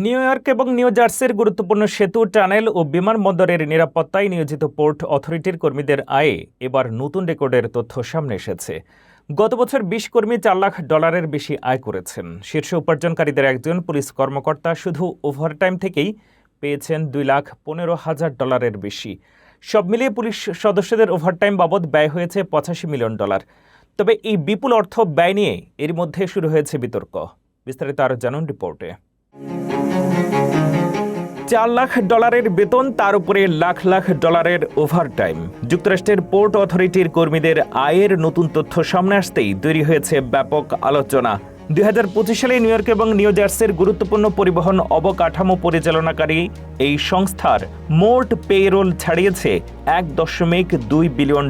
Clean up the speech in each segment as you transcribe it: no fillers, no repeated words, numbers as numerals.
New York এবং new জার্সির গুরুত্বপূর্ণ সেতু, টানেল ও বিমানবন্দরের নিরাপত্তায় নিয়োজিত পোর্ট অথরিটির কর্মীদের আয়ে এবার নতুন রেকর্ডের তথ্য সামনে এসেছে। গত বছর ২০ কর্মী $৪ লাখ বেশি আয় করেছেন। শীর্ষ উপার্জনকারীদের একজন পুলিশ কর্মকর্তা শুধু ওভারটাইম থেকেই পেয়েছেন $2,15,০০০ বেশি। সব মিলিয়ে পুলিশ সদস্যদের ওভারটাইম বাবদ ব্যয় হয়েছে $85 মিলিয়ন। তবে এই বিপুল অর্থ ব্যয় নিয়ে এর মধ্যে শুরু হয়েছে বিতর্ক। বিস্তারিত আরও জানুন রিপোর্টে। $৪ লাখ বেতন, তার উপরে লাখ লাখ ডলারের ওভারটাইম। যুক্তরাষ্ট্রের পোর্ট অথরিটির কর্মীদের আয়ের নতুন তথ্য সামনে আসতেই তৈরি হয়েছে ব্যাপক আলোচনা। 2025 সালে নিউ ইয়র্ক এবং নিউ জার্সির গুরুত্বপূর্ণ পরিবহন অবকাঠামো পরিচালনাকারী এই সংস্থার মোট পেরোল ছাড়িয়েছে $1.2 বিলিয়ন।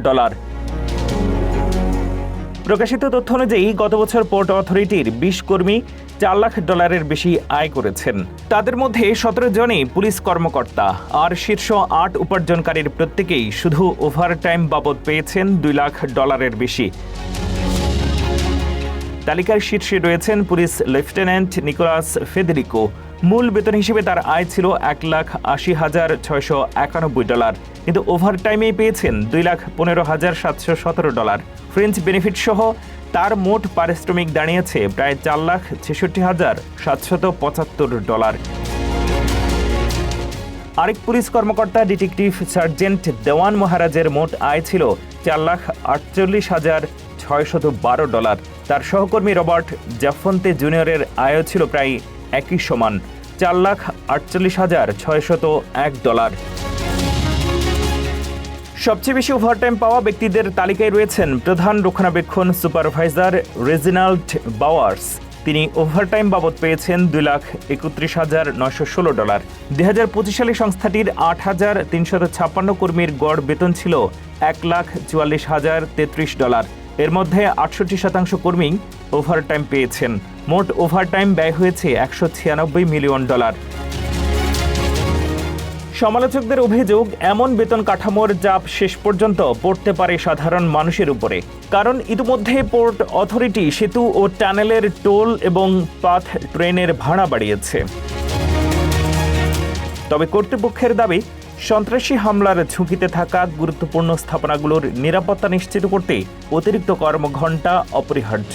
প্রকাশিত তথ্য অনুযায়ী গত বছর পোর্ট অথরিটির 20 কর্মী $4 লাখ বেশি আয় করেছেন। তাদের মধ্যে 17 জনই পুলিশ কর্মকর্তা, আর শীর্ষ 8 উপার্জনকারীর প্রত্যেকেই শুধু ওভারটাইম বাবদ পেয়েছেন $2 লাখ বেশি। তালিকার শীর্ষে রয়েছেন পুলিশ লেফটেন্যান্ট নিকোলাস ফেদেরিকো। মূল বেতন হিসেবে তার আয় ছিল $1,80,691, কিন্তু ওভারটাইমেই পেয়েছেন $2,15,717। ফ্রেঞ্চ বেনিফিট সহ তার মোট পারিশ্রমিক দাঁড়িয়েছে প্রায় $4,66,775। আরেক পুলিশ কর্মকর্তা ডিটেকটিভ সার্জেন্ট দেওয়ান মহারাজের মোট আয় ছিল $4,48,612। তার সহকর্মী রবার্ট জাফন্তে জুনিয়রের আয়ও ছিল প্রায় একই সমান, $4,48,601। সবচেয়ে বেশি ওভারটাইম পাওয়া ব্যক্তিদের তালিকায় রয়েছেন প্রধান রক্ষণাবেক্ষণ সুপারভাইজার রেজিনাল্ড বাওয়ার্স। তিনি ওভারটাইম বাবদ পেয়েছেন $2,31,916। 2025 সালে সংস্থাটির 8,356 কর্মীর গড় বেতন ছিল $1,44,033। এর মধ্যে 68% কর্মী ওভারটাইম পেয়েছেন। মোট ওভারটাইম ব্যয় হয়েছে $196 মিলিয়ন। সমালোচকদের অভিযোগ, এমন বেতন কাঠামোর চাপ শেষ পর্যন্ত পড়তে পারে সাধারণ মানুষের উপরে, কারণ ইতিমধ্যে পোর্ট অথরিটি সেতু ও টানেলের টোল এবং পাথ ট্রেনের ভাড়া বাড়িয়েছে। তবে কর্তৃপক্ষের দাবি, সন্ত্রাসী হামলার ঝুঁকিতে থাকা গুরুত্বপূর্ণ স্থাপনাগুলোর নিরাপত্তা নিশ্চিত করতে অতিরিক্ত কর্মঘণ্টা অপরিহার্য।